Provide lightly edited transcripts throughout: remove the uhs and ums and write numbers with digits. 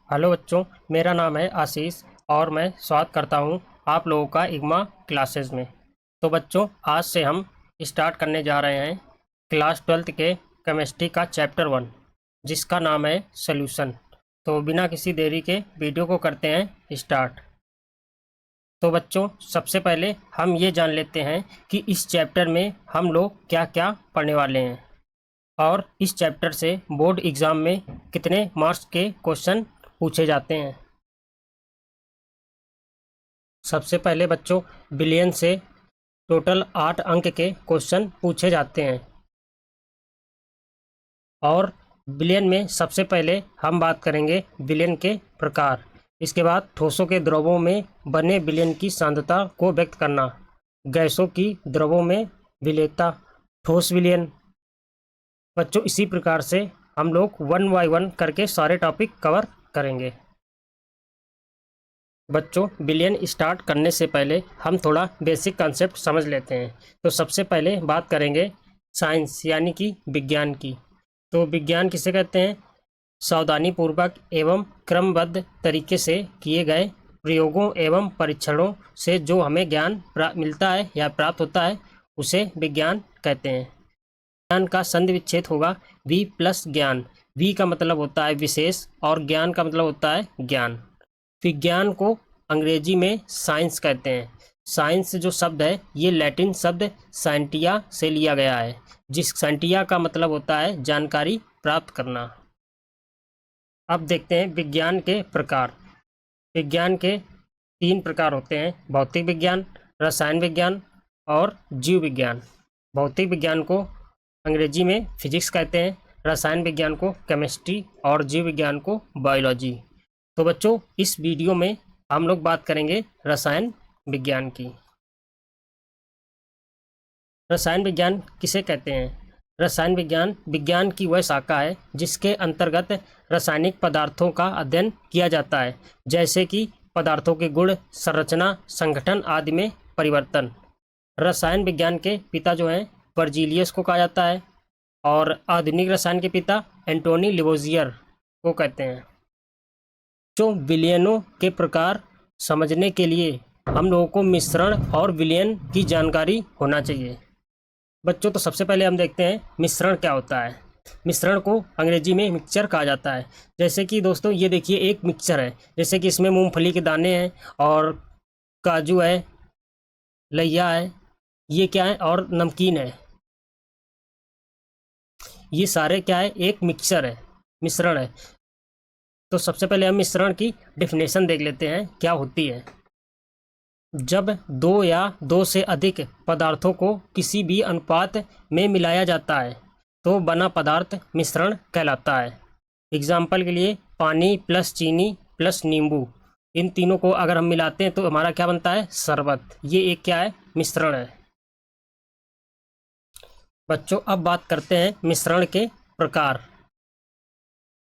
Hello बच्चों, मेरा नाम है आशीष और मैं स्वागत करता हूं आप लोगों का इग्मा क्लासेस में। तो बच्चों, आज से हम स्टार्ट करने जा रहे हैं क्लास 12th के केमिस्ट्री का चैप्टर 1, जिसका नाम है सॉल्यूशन। तो बिना किसी देरी के वीडियो को करते हैं स्टार्ट। तो बच्चों, सबसे पहले हम ये जान लेते हैं कि इस चैप्टर में हम लोग क्या क्या पढ़ने वाले हैं और इस चैप्टर से बोर्ड एग्ज़ाम में कितने मार्क्स के क्वेश्चन पूछे जाते हैं। सबसे पहले बच्चों, बिलियन से टोटल 8 अंक के क्वेश्चन पूछे जाते हैं और बिलियन में सबसे पहले हम बात करेंगे बिलियन के प्रकार। इसके बाद ठोसों के द्रवों में बने विलयन की सांद्रता को व्यक्त करना, गैसों की द्रवों में विलेयता, ठोस विलयन। बच्चों, इसी प्रकार से हम लोग 1 बाय 1 करके सारे टॉपिक कवर करेंगे। बच्चों, बिलियन स्टार्ट करने से पहले हम थोड़ा बेसिक कंसेप्ट समझ लेते हैं। तो सबसे पहले बात करेंगे साइंस यानी कि विज्ञान की। तो विज्ञान किसे कहते हैं? सावधानीपूर्वक एवं क्रमबद्ध तरीके से किए गए प्रयोगों एवं परीक्षणों से जो हमें ज्ञान मिलता है या प्राप्त होता है, उसे विज्ञान कहते हैं। ज्ञान का संधि विच्छेद होगा वी प्लस ज्ञान। वी का मतलब होता है विशेष और ज्ञान का मतलब होता है ज्ञान। विज्ञान को अंग्रेजी में साइंस कहते हैं। साइंस जो शब्द है ये लैटिन शब्द साइंटिया से लिया गया है, जिस साइंटिया का मतलब होता है जानकारी प्राप्त करना। अब देखते हैं विज्ञान के प्रकार। विज्ञान के 3 प्रकार होते हैं: भौतिक विज्ञान, रसायन विज्ञान और जीव विज्ञान। भौतिक विज्ञान को अंग्रेजी में फिजिक्स कहते हैं, रसायन विज्ञान को केमिस्ट्री और जीव विज्ञान को बायोलॉजी। तो बच्चों, इस वीडियो में हम लोग बात करेंगे रसायन विज्ञान की। रसायन विज्ञान किसे कहते हैं? रसायन विज्ञान विज्ञान की वह शाखा है जिसके अंतर्गत रासायनिक पदार्थों का अध्ययन किया जाता है, जैसे कि पदार्थों के गुण, संरचना, संगठन आदि में परिवर्तन। रसायन विज्ञान के पिता जो हैं वर्जीलियस को कहा जाता है और आधुनिक रसायन के पिता एंटोनी लिवोजियर को कहते हैं। जो विलयनों के प्रकार समझने के लिए हम लोगों को मिश्रण और विलयन की जानकारी होना चाहिए। बच्चों, तो सबसे पहले हम देखते हैं मिश्रण क्या होता है। मिश्रण को अंग्रेजी में मिक्सचर कहा जाता है। जैसे कि दोस्तों ये देखिए एक मिक्सचर है, जैसे कि इसमें मूंगफली के दाने हैं और काजू है, लैया है, ये क्या है और नमकीन है। ये सारे क्या है? एक मिक्सचर है, मिश्रण है। तो सबसे पहले हम मिश्रण की डेफिनेशन देख लेते हैं क्या होती है। जब 2 या 2 से अधिक पदार्थों को किसी भी अनुपात में मिलाया जाता है तो बना पदार्थ मिश्रण कहलाता है। एग्जाम्पल के लिए पानी प्लस चीनी प्लस नींबू, इन तीनों को अगर हम मिलाते हैं तो हमारा क्या बनता है? शरबत। ये एक क्या है? मिश्रण है। बच्चों, अब बात करते हैं मिश्रण के प्रकार।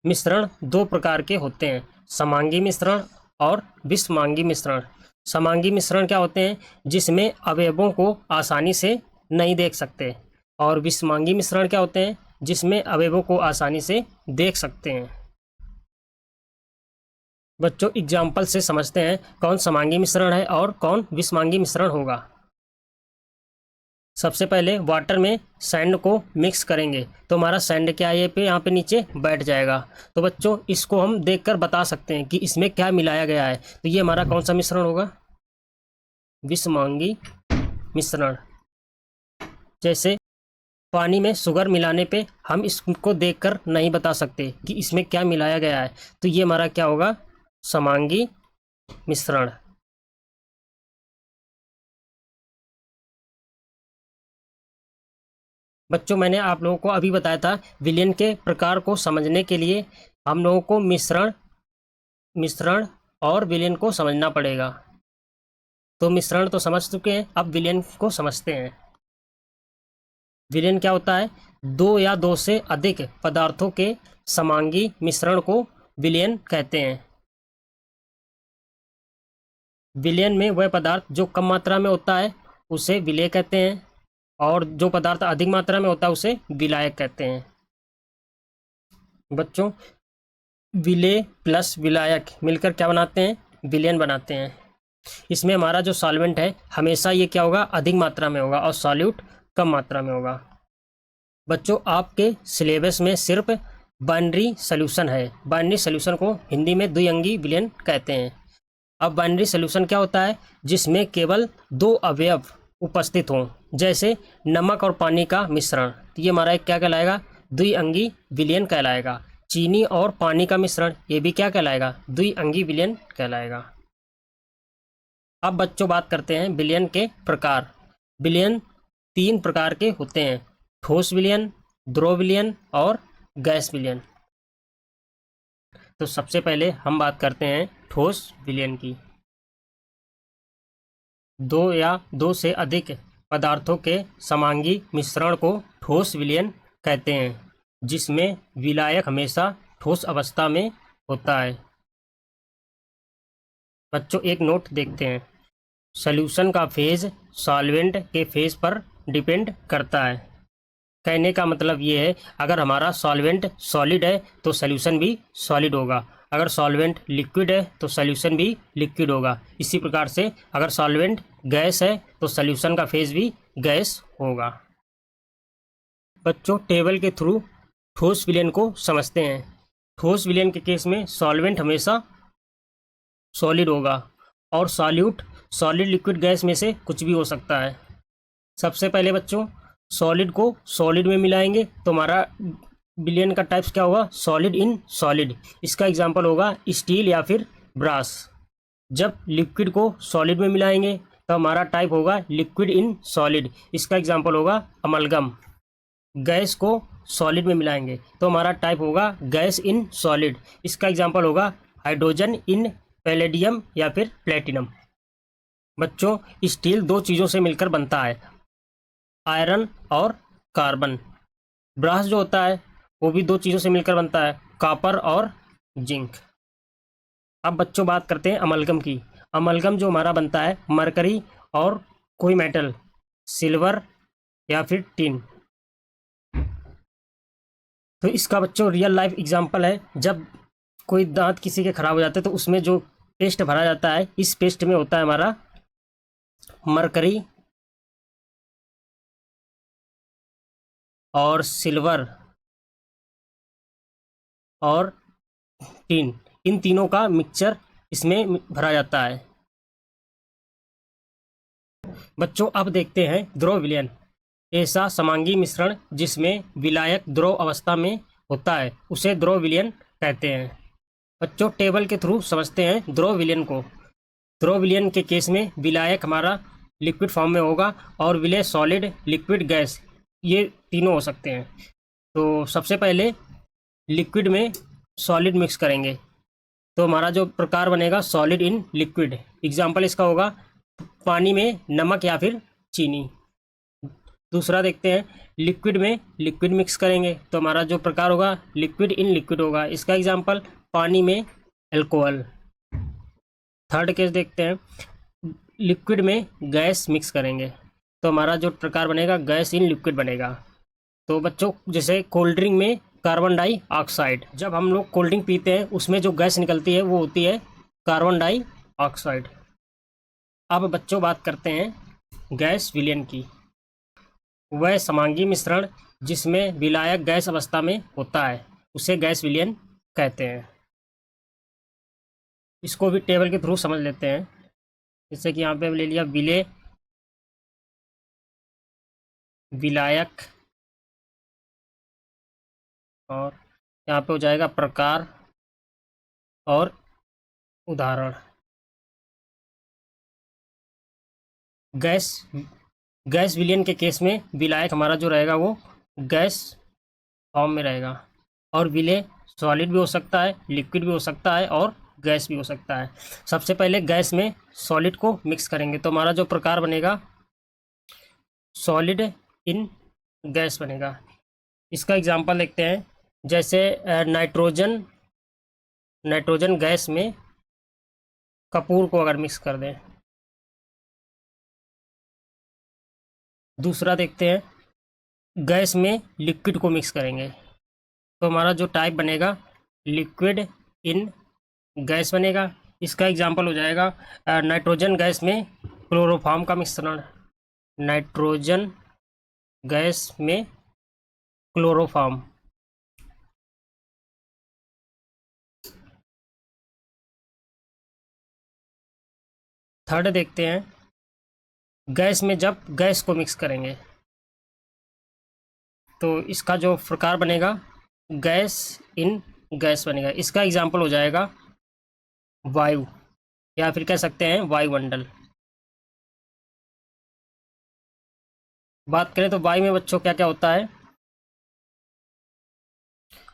मिश्रण 2 प्रकार के होते हैं: समांगी मिश्रण और विषमांगी मिश्रण। समांगी मिश्रण क्या होते हैं? जिसमें अवयवों को आसानी से नहीं देख सकते। और विषमांगी मिश्रण क्या होते हैं? जिसमें अवयवों को आसानी से देख सकते हैं। बच्चों, एग्जाम्पल से समझते हैं कौन समांगी मिश्रण है और कौन विषमांगी मिश्रण होगा। सबसे पहले वाटर में सैंड को मिक्स करेंगे तो हमारा सैंड क्या है? ये पे यहाँ पे नीचे बैठ जाएगा। तो बच्चों, इसको हम देखकर बता सकते हैं कि इसमें क्या मिलाया गया है। तो ये हमारा कौन सा मिश्रण होगा? विषमांगी मिश्रण। जैसे पानी में शुगर मिलाने पे हम इसको देखकर नहीं बता सकते कि इसमें क्या मिलाया गया है, तो ये हमारा क्या होगा? समांगी मिश्रण। बच्चों, मैंने आप लोगों को अभी बताया था विलयन के प्रकार को समझने के लिए हम लोगों को मिश्रण और विलयन को समझना पड़ेगा। तो मिश्रण तो समझ चुके हैं, अब विलयन को समझते हैं। विलयन क्या होता है? 2 या 2 से अधिक पदार्थों के समांगी मिश्रण को विलयन कहते हैं। विलयन में वह पदार्थ जो कम मात्रा में होता है उसे विलेय कहते हैं और जो पदार्थ अधिक मात्रा में होता है उसे विलायक कहते हैं। बच्चों, विलेय प्लस विलायक मिलकर क्या बनाते हैं, विलयन बनाते हैं। इसमें हमारा जो सॉल्वेंट है हमेशा ये क्या होगा, अधिक मात्रा में होगा और सॉल्यूट कम मात्रा में होगा। बच्चों आपके सिलेबस में सिर्फ बाइनरी सॉल्यूशन है। बाइनरी सॉल्यूशन को हिंदी में द्विअंगी विलयन कहते हैं। अब बाइनरी सॉल्यूशन क्या होता है, जिसमें केवल दो अवयव उपस्थित हों, जैसे नमक और पानी का मिश्रण, तो ये हमारा एक क्या कहलाएगा, द्विअंगी विलयन कहलाएगा। चीनी और पानी का मिश्रण, ये भी क्या कहलाएगा, द्विअंगी विलयन कहलाएगा। अब बच्चों बात करते हैं विलयन के प्रकार। विलयन तीन प्रकार के होते हैं, ठोस विलयन, द्रव विलयन और गैस विलयन। तो सबसे पहले हम बात करते हैं ठोस विलयन की। दो या दो से अधिक पदार्थों के समांगी मिश्रण को ठोस विलयन कहते हैं, जिसमें विलायक हमेशा ठोस अवस्था में होता है। बच्चों एक नोट देखते हैं, सॉल्यूशन का फेज सॉल्वेंट के फेज पर डिपेंड करता है। कहने का मतलब ये है, अगर हमारा सॉल्वेंट सॉलिड है तो सॉल्यूशन भी सॉलिड होगा, अगर सॉल्वेंट लिक्विड है तो सॉल्यूशन भी लिक्विड होगा। इसी प्रकार से अगर सॉल्वेंट गैस है तो सॉल्यूशन का फेज भी गैस होगा। बच्चों टेबल के थ्रू ठोस विलयन को समझते हैं। ठोस विलयन के केस में सॉल्वेंट हमेशा सॉलिड होगा और सॉल्यूट सॉलिड लिक्विड गैस में से कुछ भी हो सकता है। सबसे पहले बच्चों सॉलिड को सॉलिड में मिलाएंगे तो हमारा विलयन का टाइप्स क्या होगा, सॉलिड इन सॉलिड। इसका एग्जांपल होगा स्टील या फिर ब्रास। जब लिक्विड को सॉलिड में मिलाएंगे तो हमारा टाइप होगा लिक्विड इन सॉलिड। इसका एग्जांपल होगा अमलगम। गैस को सॉलिड में मिलाएंगे तो हमारा टाइप होगा गैस इन सॉलिड। इसका एग्जांपल होगा हाइड्रोजन इन पैलेडियम या फिर प्लेटिनम। बच्चों स्टील दो चीज़ों से मिलकर बनता है, आयरन और कार्बन। ब्रास जो होता है वो भी दो चीज़ों से मिलकर बनता है, कॉपर और जिंक। अब बच्चों बात करते हैं अमलगम की। अमलगम जो हमारा बनता है मरकरी और कोई मेटल, सिल्वर या फिर टिन। तो इसका बच्चों रियल लाइफ एग्जांपल है, जब कोई दांत किसी के खराब हो जाते हैं तो उसमें जो पेस्ट भरा जाता है, इस पेस्ट में होता है हमारा मरकरी और सिल्वर और टिन, इन तीनों का मिक्सचर इसमें भरा जाता है। बच्चों अब देखते हैं द्रव विलयन। ऐसा समांगी मिश्रण जिसमें विलायक द्रव अवस्था में होता है उसे द्रव विलयन कहते हैं। बच्चों टेबल के थ्रू समझते हैं द्रव विलयन को। द्रव विलयन के केस में विलायक हमारा लिक्विड फॉर्म में होगा और विलय सॉलिड, लिक्विड, गैस, ये तीनों हो सकते हैं। तो सबसे पहले लिक्विड में सॉलिड मिक्स करेंगे तो हमारा जो प्रकार बनेगा सॉलिड इन लिक्विड। एग्जाम्पल इसका होगा पानी में नमक या फिर चीनी। दूसरा देखते हैं लिक्विड में लिक्विड मिक्स करेंगे तो हमारा जो प्रकार होगा लिक्विड इन लिक्विड होगा। इसका एग्जाम्पल पानी में अल्कोहल। थर्ड केस देखते हैं लिक्विड में गैस मिक्स करेंगे तो हमारा जो प्रकार बनेगा गैस इन लिक्विड बनेगा। तो बच्चों जैसे कोल्ड ड्रिंक में कार्बन डाइऑक्साइड, जब हम लोग कोल्ड ड्रिंक पीते हैं उसमें जो गैस निकलती है वो होती है कार्बन डाइऑक्साइड। अब बच्चों बात करते हैं गैस विलयन की। वह समांगी मिश्रण जिसमें विलायक गैस अवस्था में होता है उसे गैस विलयन कहते हैं। इसको भी टेबल के थ्रू समझ लेते हैं। जैसे कि यहाँ पे ले लिया विलेय, विलायक, और यहाँ पे हो जाएगा प्रकार और उदाहरण। गैस विलयन के केस में विलायक हमारा जो रहेगा वो गैस फॉर्म में रहेगा और विलेय सॉलिड भी हो सकता है, लिक्विड भी हो सकता है और गैस भी हो सकता है। सबसे पहले गैस में सॉलिड को मिक्स करेंगे तो हमारा जो प्रकार बनेगा सॉलिड इन गैस बनेगा। इसका एग्जांपल देखते हैं, जैसे नाइट्रोजन गैस में कपूर को अगर मिक्स कर दें। दूसरा देखते हैं गैस में लिक्विड को मिक्स करेंगे तो हमारा जो टाइप बनेगा लिक्विड इन गैस बनेगा। इसका एग्जाम्पल हो जाएगा नाइट्रोजन गैस में क्लोरोफॉर्म का मिश्रण, नाइट्रोजन गैस में क्लोरोफॉर्म। थर्ड देखते हैं, गैस में जब गैस को मिक्स करेंगे तो इसका जो प्रकार बनेगा गैस इन गैस बनेगा। इसका एग्जाम्पल हो जाएगा वायु, या फिर कह सकते हैं वायुमंडल। बात करें तो वायु में बच्चों क्या क्या होता है,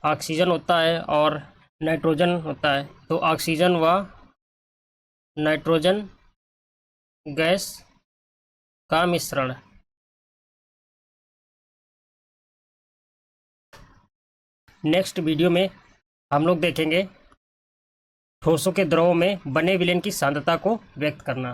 ऑक्सीजन होता है और नाइट्रोजन होता है। तो ऑक्सीजन व नाइट्रोजन गैस का मिश्रण। नेक्स्ट वीडियो में हम लोग देखेंगे ठोसों के द्रव में बने विलेन की सांद्रता को व्यक्त करना।